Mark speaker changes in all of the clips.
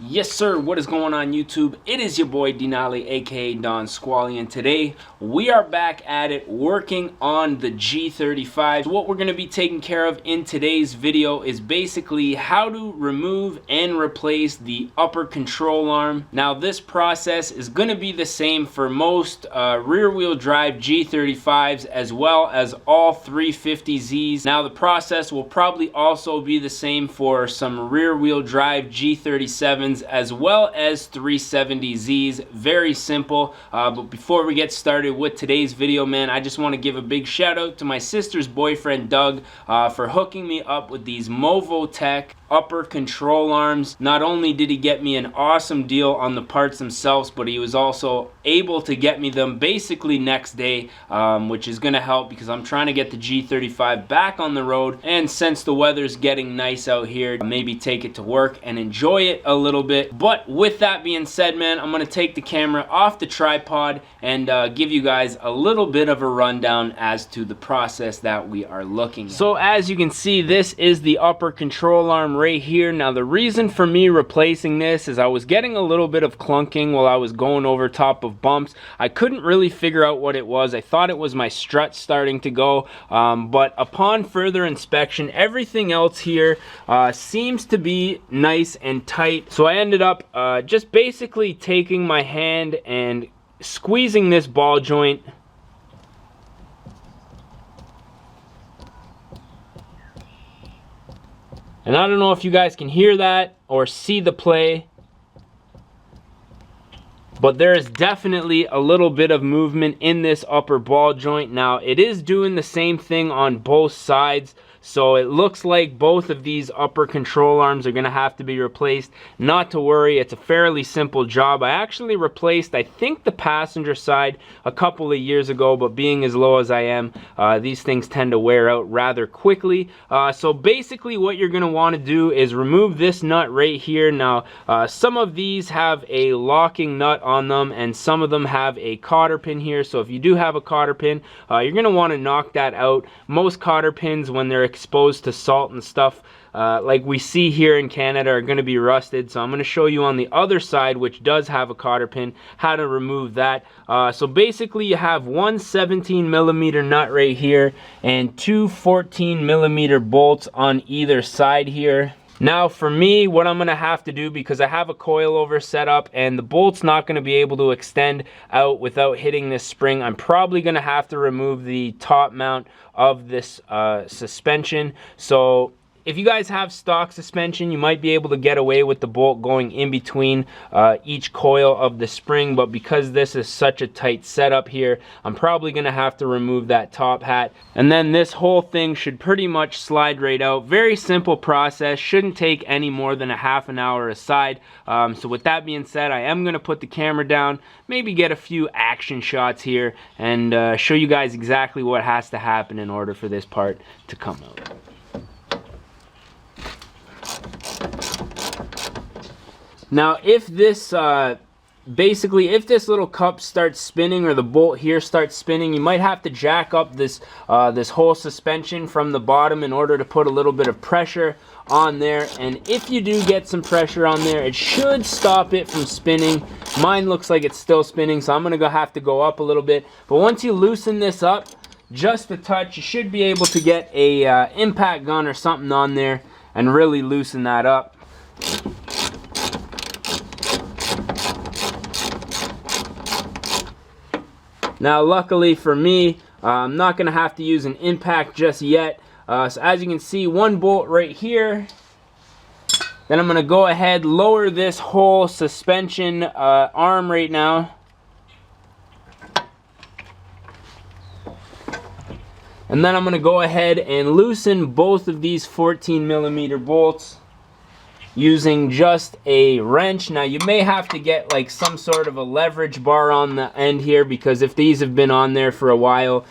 Speaker 1: Yes sir, what is going on YouTube? It is your boy Denali aka Don Squally, and today we are back at it working on the G35. So what we're going to be taking care of in today's video is basically how to remove and replace the upper control arm. Now this process is going to be the same for most rear wheel drive G35s as well as all 350Zs. Now the process will probably also be the same for some rear wheel drive G37s as well as 370Zs. Very simple. But before we get started with today's video, man, I just want to give a big shout out to my sister's boyfriend Doug for hooking me up with these Movotech upper control arms. Not only did he get me an awesome deal on the parts themselves, but he was also able to get me them basically next day, which is going to help because I'm trying to get the G35 back on the road, and since the weather's getting nice out here, maybe take it to work and enjoy it a little bit. But with that being said, man, I'm going to take the camera off the tripod and give you guys a little bit of a rundown as to the process that we are looking at. So as you can see, this is the upper control arm right here. Now the reason for me replacing this is I was getting a little bit of clunking while I was going over top of bumps. I couldn't really figure out what it was. I thought it was my strut starting to go, but upon further inspection, everything else here seems to be nice and tight. So I ended up just basically taking my hand and squeezing this ball joint. And I don't know if you guys can hear that or see the play, but there is definitely a little bit of movement in this upper ball joint. Now it is doing the same thing on both sides, so it looks like both of these upper control arms are going to have to be replaced. Not to worry, it's a fairly simple job. I actually replaced, I think, the passenger side a couple of years ago, but being as low as I am, these things tend to wear out rather quickly. So basically what you're going to want to do is remove this nut right here. Now some of these have a locking nut on them and some of them have a cotter pin here. So if you do have a cotter pin, you're going to want to knock that out. Most cotter pins, when they're exposed to salt and stuff like we see here in Canada, are going to be rusted. So I'm going to show you on the other side, which does have a cotter pin, how to remove that. So basically you have one 17mm nut right here and two 14mm bolts on either side here. Now for me, what I'm going to have to do, because I have a coilover set up and the bolt's not going to be able to extend out without hitting this spring, I'm probably going to have to remove the top mount of this suspension. So if you guys have stock suspension, you might be able to get away with the bolt going in between each coil of the spring, but because this is such a tight setup here, I'm probably going to have to remove that top hat, and then this whole thing should pretty much slide right out. Very simple process, shouldn't take any more than a half an hour aside. So with that being said, I am going to put the camera down, maybe get a few action shots here, and show you guys exactly what has to happen in order for this part to come out. Now if this basically if this little cup starts spinning or the bolt here starts spinning, you might have to jack up this this whole suspension from the bottom in order to put a little bit of pressure on there. And if you do get some pressure on there, it should stop it from spinning. Mine looks like it's still spinning, so I'm gonna have to go up a little bit. But once you loosen this up just a touch, you should be able to get a impact gun or something on there and really loosen that up. Now luckily for me, I'm not going to have to use an impact just yet. So as you can see, one bolt right here. Then I'm going to go ahead, lower this whole suspension arm right now. And then I'm going to go ahead and loosen both of these 14mm bolts using just a wrench. Now you may have to get like some sort of a leverage bar on the end here, because if these have been on there for a while,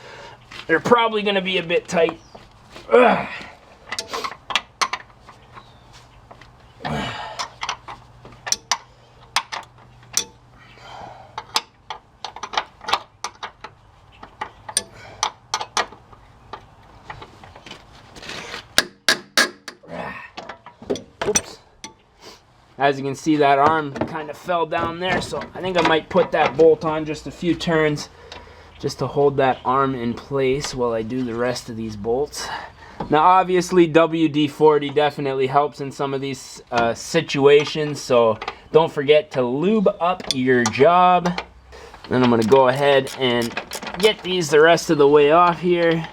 Speaker 1: they're probably going to be a bit tight. Ugh. As you can see, that arm kind of fell down there, so I think I might put that bolt on just a few turns just to hold that arm in place while I do the rest of these bolts. Now obviously WD-40 definitely helps in some of these situations, so don't forget to lube up your job. Then I'm going to go ahead and get these the rest of the way off here.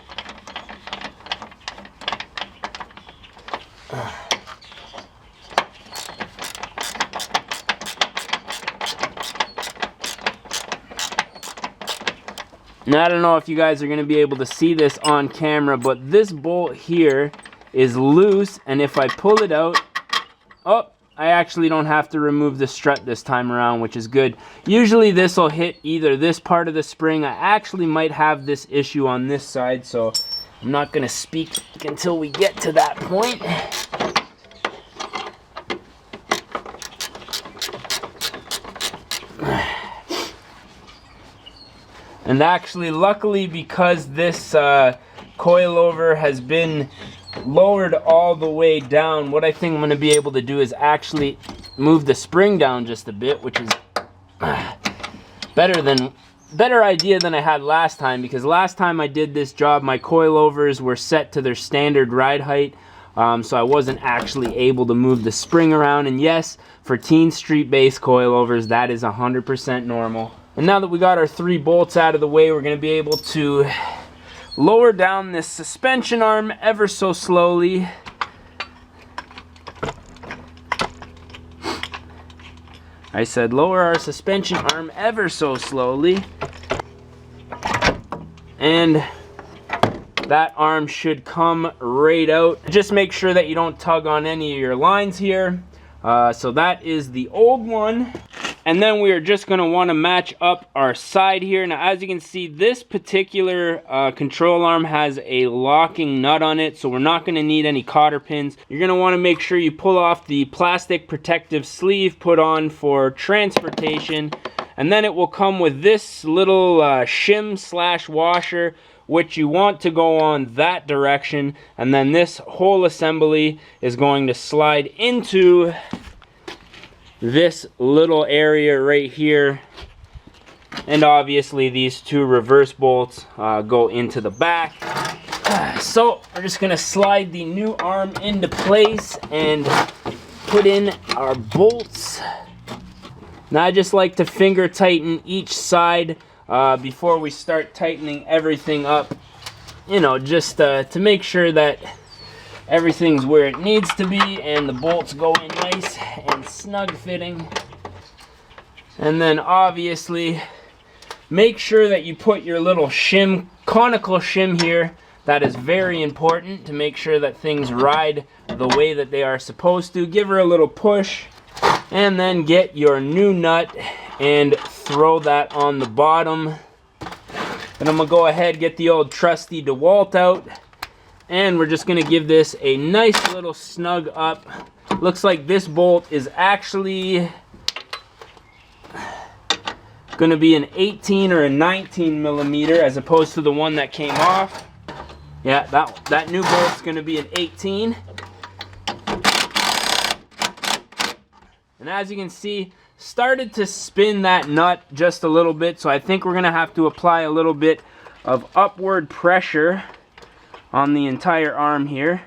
Speaker 1: Now, I don't know if you guys are going to be able to see this on camera, but this bolt here is loose, and if I pull it out, oh, I actually don't have to remove the strut this time around, which is good. Usually this will hit either this part of the spring. I actually might have this issue on this side, so I'm not going to speak until we get to that point. And actually, luckily, because this coilover has been lowered all the way down, what I think I'm going to be able to do is actually move the spring down just a bit, which is better idea than I had last time, because last time I did this job, my coilovers were set to their standard ride height, so I wasn't actually able to move the spring around. And yes, for teen street based coilovers, that is 100% normal. And now that we got our 3 bolts out of the way, we're going to be able to lower down this suspension arm ever so slowly. I said lower our suspension arm ever so slowly. And that arm should come right out. Just make sure that you don't tug on any of your lines here. So that is the old one. And then we are just going to want to match up our side here. Now, as you can see, this particular control arm has a locking nut on it, so we're not going to need any cotter pins. You're going to want to make sure you pull off the plastic protective sleeve put on for transportation. And then it will come with this little shim slash washer, which you want to go on that direction. And then this whole assembly is going to slide into this little area right here, and obviously these 2 reverse bolts go into the back. So we're just gonna slide the new arm into place and put in our bolts. Now I just like to finger tighten each side before we start tightening everything up, you know, just to make sure that everything's where it needs to be and the bolts go in nice and snug fitting. And then obviously make sure that you put your little shim, conical shim here. That is very important to make sure that things ride the way that they are supposed to. Give her a little push and then get your new nut and throw that on the bottom. And I'm gonna go ahead, get the old trusty DeWalt out. And we're just going to give this a nice little snug up. Looks like this bolt is actually going to be an 18 or a 19 millimeter as opposed to the one that came off. Yeah, that new bolt's going to be an 18. And as you can see, started to spin that nut just a little bit. So I think we're going to have to apply a little bit of upward pressure on the entire arm here.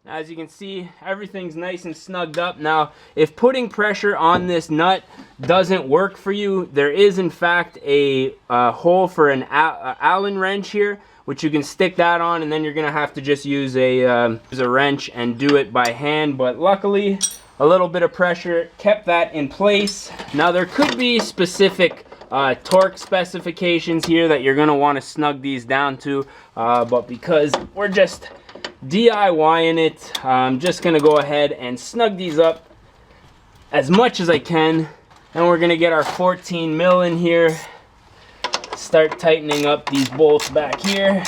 Speaker 1: As you can see, everything's nice and snugged up. Now, if putting pressure on this nut doesn't work for you, there is in fact a hole for an Allen wrench here, which you can stick that on, and then you're gonna have to just use a wrench and do it by hand. But luckily, a little bit of pressure kept that in place. Now there could be specific torque specifications here that you're going to want to snug these down to, but because we're just DIYing it, I'm just going to go ahead and snug these up as much as I can. And we're going to get our 14 mil in here, start tightening up these bolts back here.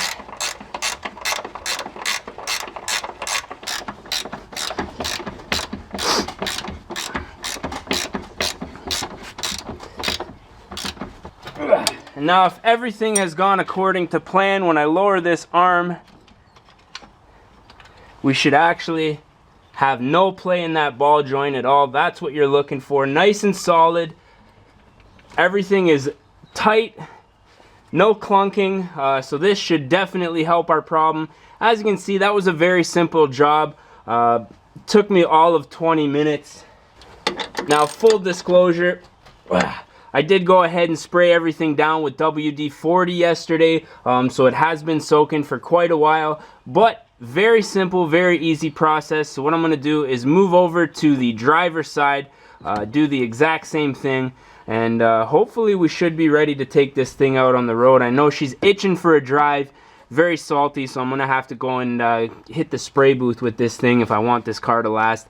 Speaker 1: And now if everything has gone according to plan, when I lower this arm, we should actually have no play in that ball joint at all. That's what you're looking for. Nice and solid. Everything is tight, no clunking. So this should definitely help our problem. As you can see, that was a very simple job. Took me all of 20 minutes. Now, full disclosure, I did go ahead and spray everything down with WD-40 yesterday, so it has been soaking for quite a while, but very simple, very easy process. So what I'm going to do is move over to the driver's side, do the exact same thing, and hopefully we should be ready to take this thing out on the road. I know she's itching for a drive, very salty, so I'm going to have to go and hit the spray booth with this thing if I want this car to last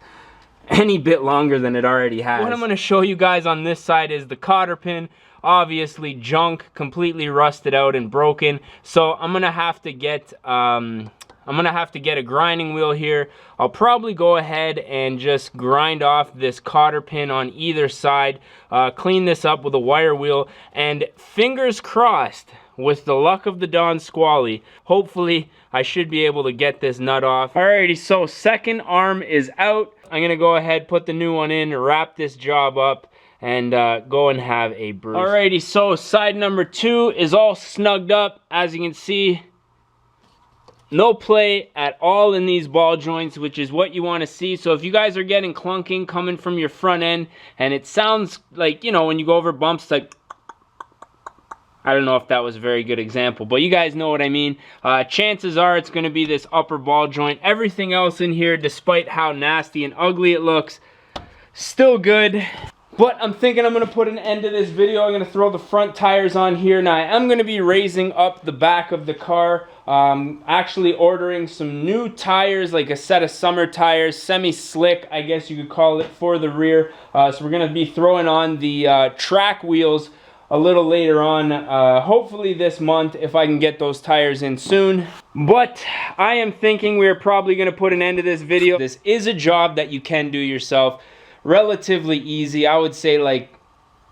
Speaker 1: any bit longer than it already has. What I'm going to show you guys on this side is the cotter pin. Obviously junk, completely rusted out and broken. So I'm going to have to get a grinding wheel here. I'll probably go ahead and just grind off this cotter pin on either side, clean this up with a wire wheel, and fingers crossed, with the luck of the Don Squally, hopefully I should be able to get this nut off. Alrighty, so second arm is out. I'm gonna go ahead, put the new one in, wrap this job up, and go and have a bruise. Alrighty, so side number 2 is all snugged up. As you can see, no play at all in these ball joints, which is what you want to see. So if you guys are getting clunking coming from your front end, and it sounds like, you know, when you go over bumps, like, I don't know if that was a very good example, but you guys know what I mean. Chances are it's going to be this upper ball joint. Everything else in here, despite how nasty and ugly it looks, still good. But I'm thinking I'm going to put an end to this video. I'm going to throw the front tires on here. Now, I am going to be raising up the back of the car. Actually ordering some new tires, like a set of summer tires, semi-slick, I guess you could call it, for the rear. So we're going to be throwing on the track wheels a little later on, hopefully this month, if I can get those tires in soon. But I am thinking we're probably going to put an end to this video. This is a job that you can do yourself. Relatively easy. I would say like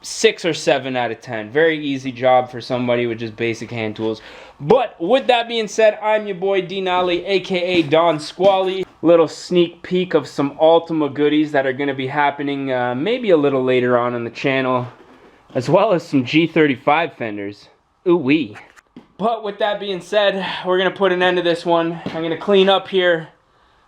Speaker 1: 6 or 7 out of 10. Very easy job for somebody with just basic hand tools. But with that being said, I'm your boy Dguy, aka Don Squally. Little sneak peek of some Ultima goodies that are going to be happening maybe a little later on the channel, as well as some G35 fenders. Ooh-wee. But with that being said, we're going to put an end to this one. I'm going to clean up here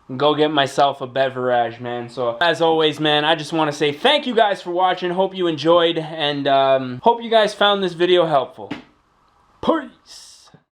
Speaker 1: and go get myself a beverage, man. So, as always, man, I just want to say thank you guys for watching. Hope you enjoyed, and hope you guys found this video helpful. Peace!